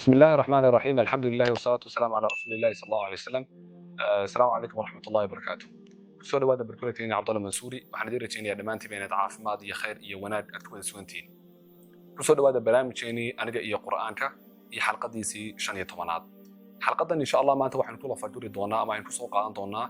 بسم الله الرحمن الرحيم الحمد لله والصلاة والسلام على رسول الله صلى الله عليه وسلم السلام عليكم ورحمة الله وبركاته kusoo dhawaada barkulanteena cabdalla mansuuri waxaan idin rajaynayaa dhammaantiin inaad caafimaad iyo khayr iyo wanaag aad ku wada sugantihiin kusoo dhawaada barnaamijkeenii aniga iyo qur'aanka iyo xalqadiisii 15aad xalqadan insha Allah maanta waxaan ku lafaduri doonaa ama aan ku soo qaadan doonaa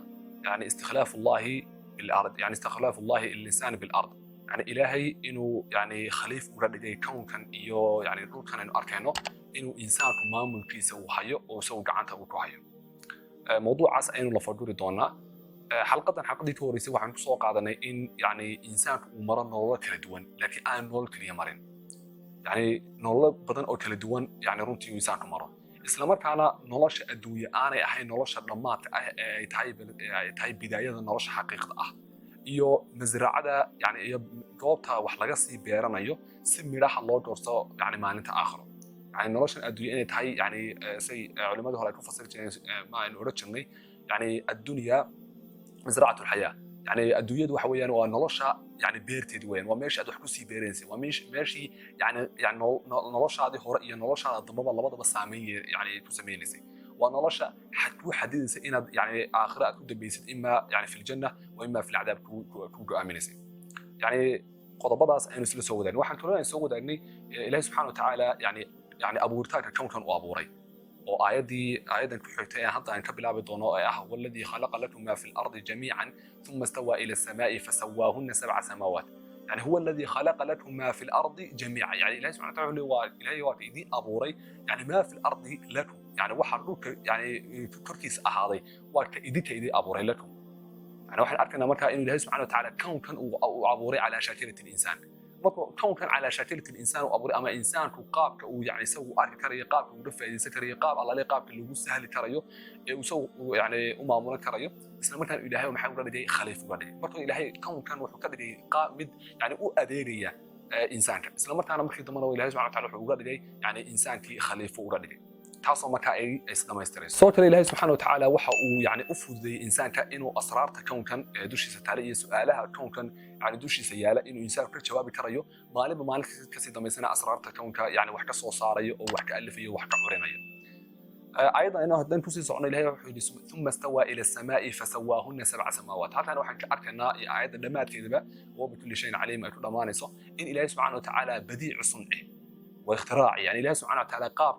yani istikhlaafullahi bil ard yani istikhlaafullahi lil insan bil ard yani ilaahay inuu yani khaliif uga dhigay kownkan iyo yani dhulkan aynu arkayno inuu insaanku maamulkiisa uu hayo oo isagu gacanta uu ku hayo mawduucaas aynu la fadhuri doonaa xalqadan xalqadii ka horeysay waxaan ku soo qaadanay in yani insaanku uu maro nolol kala duwan laakiin aan nolol kaliya marin yani nolol badan oo kala duwan yani runtii uu insaanku maro isla markaana nolosha adduunye aanay ahayn nolosha dhammaadka ah ee ay tahay bidaayada nolosha xaqiiqda ah iyo masracada yani iyo goobta wax laga sii beeranayo si midhaha loo doorto yani maalinta aakhiro يعني نولشن أدوية إنها تهاي يعني سي علماء هلا يكون فصلت يعني ما إنه رتشني يعني الدنيا مزرعة الحياة يعني الدنيا دو حويان ونولشة يعني بيرتي دوين وماشي أدو حكوسي بيرنسي وماشي يعني نولشة هذه هرقية نولشة ضبابة لبضة بس عمية يعني تسميه نسي ونولشة حكو حديد إن يعني آخرة كود بيست إما يعني في الجنة وإما في العذاب كود أمينسي يعني قضبضاس أنا سلسودان وحن كلنا نسود إني الله سبحانه وتعالى يعني abuuritaanka kownkan uu abuuray oo aayadan ku xigtay hadda aan ka bilaabi doono ee ah walladii khalaqa lakum ma fil ardi jamii'an thumma istawa ila as-samaa'i fasawaahunna sab'a samaawaat yani huwa alladhi khalaqa lakum ma fil ardi jamii'an yani ilaahay subhanahu wa ta'ala waa ilaahay waa idin abuuray yani ma fil ardi lakum yani waxa dhulka yani korkiisa ahaaday waa ka idin abuuray lakum yani waxaan arkaynaa markaa in ilaahay subhanahu wa ta'ala kownkan uu abuuray ala shakilati al-insan كونكن على شكل الإنسان وأبو أما إنسان كقاب كو يعني سو أرك كريه قاب ودفع يدي سكريه قاب الله ليه قاب اللي هو سهل كريه وسو يعني أمامنا كريه بس لما كان إلهي ومحاول قال لي خليفة قال لي مرتو إلهي كون كان وحكى لي قاب يعني أو أديرية إنسان بس لما كان مرخي ضمنه إلهي سبحانه وتعالى قال لي يعني إنسان كي خليفة قال لي taasoo markaa ay isdama istirayso soo kale ilaahay subxaanahu wa ta'aala waxa uu yani u fududeeyay insaanka inuu asraarta kownkan dushiisa taala iyo su'aalaha kownkan yani dushiisa yaala inuu insaanku ka jawaabi karayo maalinba maalinta ka sii damaysana asraarta kownka yani wax ka soo saarayo oo wax ka alifayo wax ka curinayo ayada inuu hadan ku sii socno ilaahay wuxuu yidhi thumma istawa ila as-samaa'i fasawaahunna sab'a samaawaat halkan waxaan ka arkaynaa ayada dhamaadkeedaba oo bikulli shay'in caliim ay ku dhamaanayso in ilaahay subxaanahu wa ta'aala badiicu sun'i واختراع يعني الله سبحانه وتعالى قاب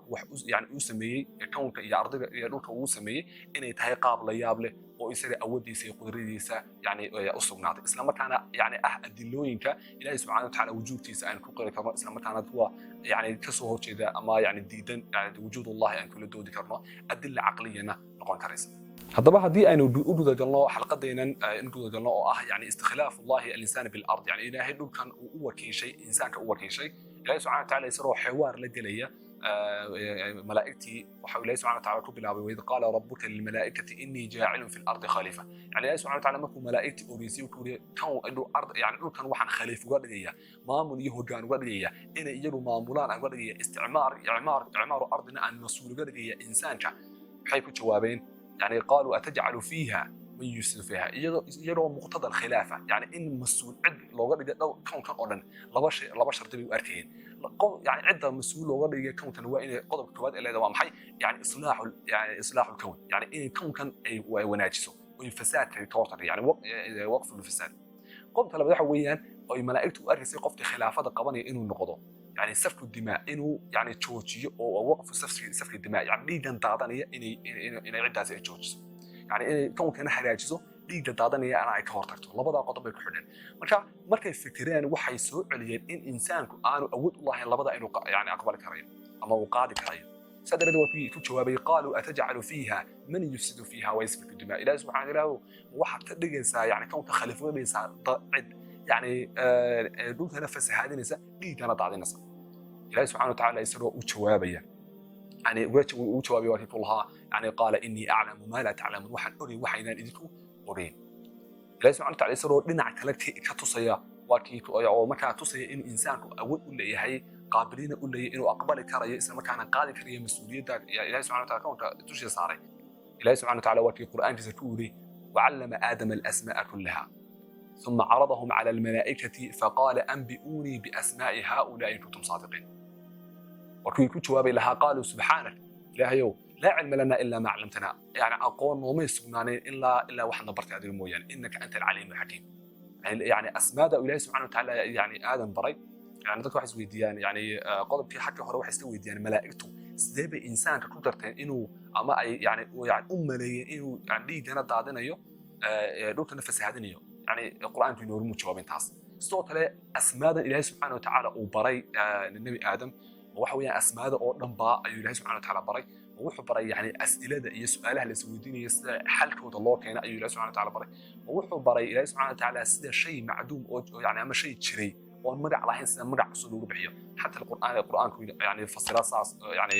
يعني يسميه كونك يا أرض يا دولك وسميه إنه تهي قاب ليابله ويصير أوديسي قدريسا يعني أصبناط إسلام كان يعني أدلوينك الله سبحانه وتعالى وجودتي سأن كل كرم إسلام كان هو يعني كسوه كذا أما يعني ديدن يعني وجود الله أن كل دود كرم أدلة عقلية نقول كريس haddaba haddii aynu u gudagalno xalqadeenan in gudagalno oo ah yani istikhlaafu allahi al-insaan bil ard yani ilaahay dhulkan uu u wakiishay insaanka u wakiishay ilaahay subhanahu wa ta'ala isagoo xiwaar la gelaya malaa'iktii waxa ilaahay subhanahu wa ta'ala ku bilaabay wa idh qala rabbuka lil malaa'ikati inni jaa'ilun fil ardi khalifa yani ilaahay subhanahu wa ta'ala markuu malaa'iktii ogeysay ku yiri kan ard yani dhulkan waxaan khaliif uga dhigaya maamul iyo hoggaan uga dhigaya in iyagu maamulaan uga dhigaya i'maar ardina aan mas'uul uga dhigaya insaanka waxay ku jawaabeen يعني قالوا أتجعل فيها من يفسد فيها يروا مقتضى الخلافة يعني إن مسؤول عد لو قد كون كان أولاً لبشر تبي وأركين يعني عدة مسؤول لو قد كون كان وين قضب كواد إلى دوام حي يعني إصلاح الكون يعني إن كون كان وناجسه والفساد توتر يعني وقف الفساد قمت لما حويان أو ملائكة أركسي قفت خلافة قبني إنه النقضة يعني سفك الدماء إنه يعني تشوجي أو وقف سفك الدماء يعني ليدا دادانية إني عدة زي تشوجي يعني كون كان حراجزه ليدا دادانية أنا كهرتكتو لبضع قطب الكحولين مركا الفكرين وحي سوء عليين إن إنسان أنا أود الله لبضع إنه يعني أقبل كريم أما وقاعد كريم سادر دوتي كجوابي قالوا أتجعل فيها من يفسد فيها ويسفك الدماء إلى سبحانه وتعالى وحد تدقيسا يعني كون تخلفوا بيسا ضعد يعني دول تنفس هذه نساء دي كانت عادي نساء الله سبحانه وتعالى يسروا وجوابيا يعني وجوابي وكي كلها يعني قال إني أعلم ما لا تعلمون وحن أري وحينا إذكو أري الله سبحانه وتعالى يسروا لنا كلكتي كتصيا وكي أو ما كان تصيا إن إنسان أول ولا هي قابلين ولا إنه أقبل كريه إسلام كان قاعد كريه مسؤولية يعني الله سبحانه وتعالى كون تشي صاري الله سبحانه وتعالى وكي القرآن تذكوري وعلم آدم الأسماء كلها ثم عرضهم على الملائكة فقال أنبئوني بأسماء هؤلاء إن كنتم صادقين وكي كجوابي لها قالوا سبحانك إلهيو لا علم لنا إلا ما علمتنا يعني أقول وما يسمعني إلا وحنا برتي هذه المويان إنك أنت العليم الحكيم يعني أسماء إلهي سبحانه وتعالى يعني آدم بري يعني dadka wax isweydiiyaan yani qodobkii xagga hore wax isla weydiiyaan malaa'igtu sidee bay insaanka ku darteen inuu ama ay yani u maleeyeen inuu yani dhiigana daadinayo dhulkana fasaadinayo yani quraanku inoo rumu jawaabin taas sidoo kale asmaada ilaahay subxaanahu wa tacaala uu baray nabi aadam waxa weeyaan asmaada oo dhan baa ayuu ilaahay subxaanahu wa tacaala baray wuxuu baray yani as'ilada iyo su'aalaha la isweydiinayo sida xalkooda loo keenay ayuu ilaahay subxaanahu wa tacaala baray wuxuu baray ilaahay subxaanahu wa tacaala sida shay macduum oo yani ama shay jiray oo magac lahayn sida magac cusub lagu bixiyo xataa quraanku yani fasira saas yani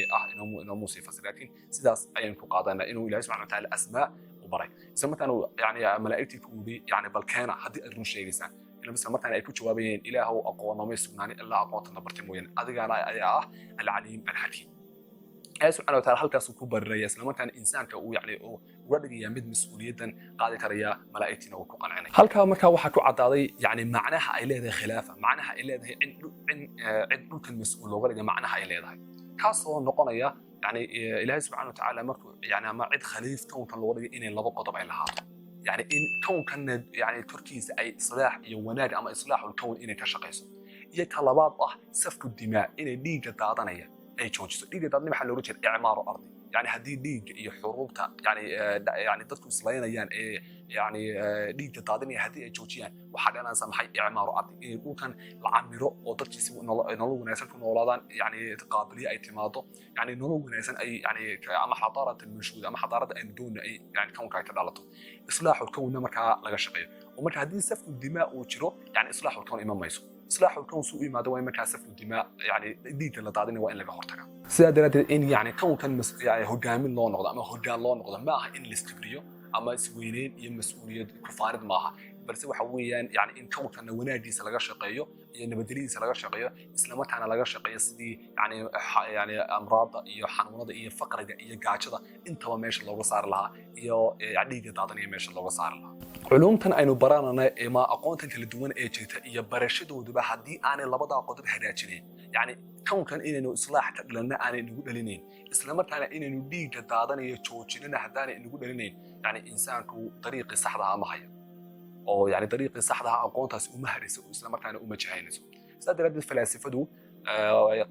inuu muusi fasir laakiin sidaas ayaan ku qaadanaa inuu ilaahay subxaanahu wa tacaala asmaa u baray isla markaana yani malaa'igtii ku wudi yani balkeena haddii aad run sheegaysaan مثل مثلا ay ku jawaabayeen ilaahu aqoon ma sugnaani illa aqoonta bartay mooyaan adigana ayaa ah al-alim al-hakim ay subhanahu wa ta'ala halkaas ku bariraya isla markaana insaanka uu yani uga dhigaya mid mas'uuliyadan qaadi karaya malaa'igtina uu ku qancinay halka marka waxa ku cadaaday yani macnaha ay leedahay khilaafa macnaha ay leedahay in dhulkan mas'uul looga dhigo macnaha ay leedahay kaas oo noqonaya yani ilaahay subhanahu wa ta'ala markuu yani ma cid khaliif toonkan looga dhigo inay laba qodob ay lahaato يعني إن كون كان يعني تركيز أي إصلاح يوناد أما إصلاح الكون إنه كشقيسه يطلبات سفك الدماء إنه ديجة تعطانية أي شوجس ديجة تعطانية محل رجل إعمار أرضي يعني هذه ديجة حروبها يعني تذكر إصلاحنا يعني ديجة تعطانية هذه شوجيان وحد أنا سامحي إعمار أرضي إنه كان العميرو أو تركيز نلو ناسن كنا أولادان يعني تقابلية اعتماده يعني نلو ناسن أي يعني أما حضارة المنشودة أما حضارة أندون أي يعني كون كايتدالته إصلاح الكون مركا laga shaqeeyo ومركا hadii safku dimaa uu jiro yani islaax الكون ima mayso islaax الكون suu imaado way marka safku dimaa yani diinta la daadina waa in laga hortaga sida daradeed in yani koonkan yani hogaamin loo noqdo ama hogaan loo noqdo ma aha in la istibriyo ama isweyneyn iyo mas'uuliyad ku faarid maaha balse waxa weeyaan yani in koonkan wanaagiisa laga shaqeeyo iyo nabadgelyadiisa laga shaqeeyo isla markaana laga shaqeeyo sidii yani amraada iyo xanuunada iyo faqriga iyo gaajada intaba meesha looga saar lahaa iyo dhiigga daadanaya meesha looga saar lahaa culumtan aynu baranana ma aqoontan kala duwan ee jirta iyo barashadooduba haddii aanay labada qodob hagaajinayn yani koonkan inaynu islaax ka dhalana aanay nagu dhalinayn isla markaana inaynu dhiigga daadanayo joojinana haddaanay nagu dhalinayn yani insaanku dariiqii saxda ah ma hayo oo yani dariiqii saxda ah aqoontaas uma harayso isla markaana uma jahaynayso sida daradeed falaasifadu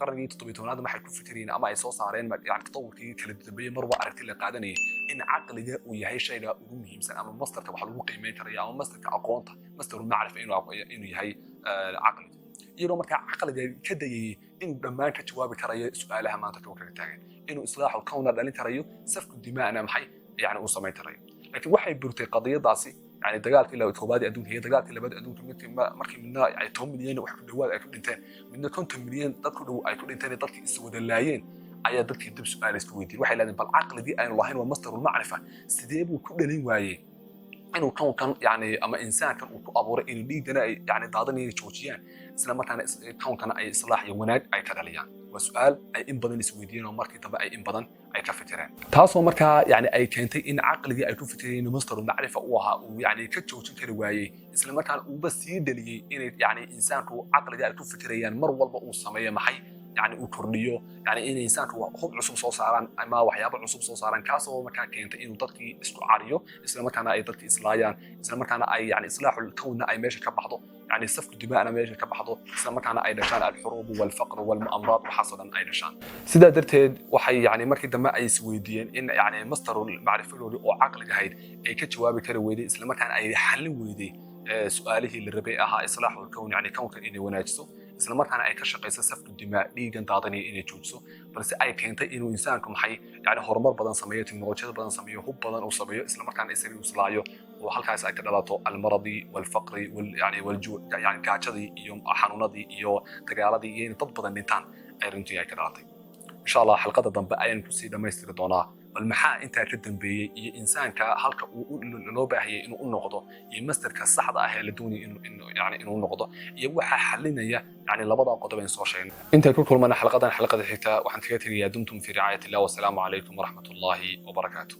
qarnigii 17aad maxay ku fikireen ama ay soo saareen yani tawirkii kala dambeeyay marba aragti la qaadanayay in aqliga uu yahay shayga ugu muhiimsan ama mastarka wax lagu qiimeyn karayo ama mastarka aqoonta mastarul macrifa inuu yahay aqli iyadoo markaa caqliga ka dayay inuu dhammaan ka jawaabi karayo su'aalaha maanta ka taagan inuu islaaxu kawna dhalin karayo safku dimaana maxay yani uu samayn karayo laakiin waxay burtay qadiyadaasi يعني dagaalkii la koobaad adduunka iyo dagaalkii labaad adduunka markii midna ay 10 milyan wax ku dhawaad ay ku dhinteen midna 50 milyan dad ku dhaw ay ku dhinteen dadkii is wada laayeen ayaa dadkii dib su'aal isku weydiiyay waxay leedahay bal aqligii aynu lahayn waa masdarul macrifa sidee buu ku dhalin waayay inuu koonkan yani ama insaankan uu ku abuuray inuu dhiigana ay yani daadanaya joojiyaan isla markaana koonkana ay islaax iyo wanaag ay ka dhaliyaan waa su'aal ay in badan isweydiiyeen oo markii dambe ay in badan ay ka fikireen taasoo markaa yani ay keentay in caqligii ay ku fikireen masdarul macrifa uu ahaa uu yani ka joojin kari waayay isla markaana uu ba sii dhaliyay in yani insaanku caqligii ay ku fikirayaan mar walba uu sameeyo maxay يعني وكرديو يعني إن إنسان هو خب عصب صوص عران أما وحياب عصب صوص عران كاسو مكان كينت إنه تركي إسكو عريو إسلام كان أي تركي إصلاحيان إسلام كان أي يعني إصلاح الكون أي ماشي كبحضه يعني سفك الدماء أنا ماشي كبحضه إسلام كان أي نشان الحروب والفقر والمؤامرات وحصدا أي نشان سيدا درتين وحي يعني مركي دماء أي سويديين إن يعني مصدر المعرفة له وعقل جهيد أي كجواب كرويدي إسلام كان أي حل ويدي سؤاله اللي ربيعها إصلاح الكون يعني كون كان إني وناجسه isla markaana ay ka shaqeyso safku dimaa dhiigan daadanaya inay joojiso balse ay keentay inuu insaanku maxay yani horumar badan sameeyo teknolojiyad badan sameeyo hub badan uu sameeyo isla markaana isaga uu islaayo oo halkaas ay ka dhalato almaradi walfaqri yani waljuu yani gaajadii iyo xanuunadii iyo dagaaladii iyo dad badan dhintaan ay runtii ay ka dhalatay insha Allah xalqada dambe ayaan ku sii dhameystiri doonaa bal maxaa intaa ka dambeeyay iyo insaanka halka uu loo baahiyay inuu u noqdo iyo masterka saxda ah ee la doonay inuu noqdo iyo waxa xalinaya yani labada qodob ee soo sheegnay inta ku kulmana xalqada xigta waxaan kaga tagayaa dumtum fi ri'ayati Allah wa salaamu alaykum wa rahmatullahi wa barakatuh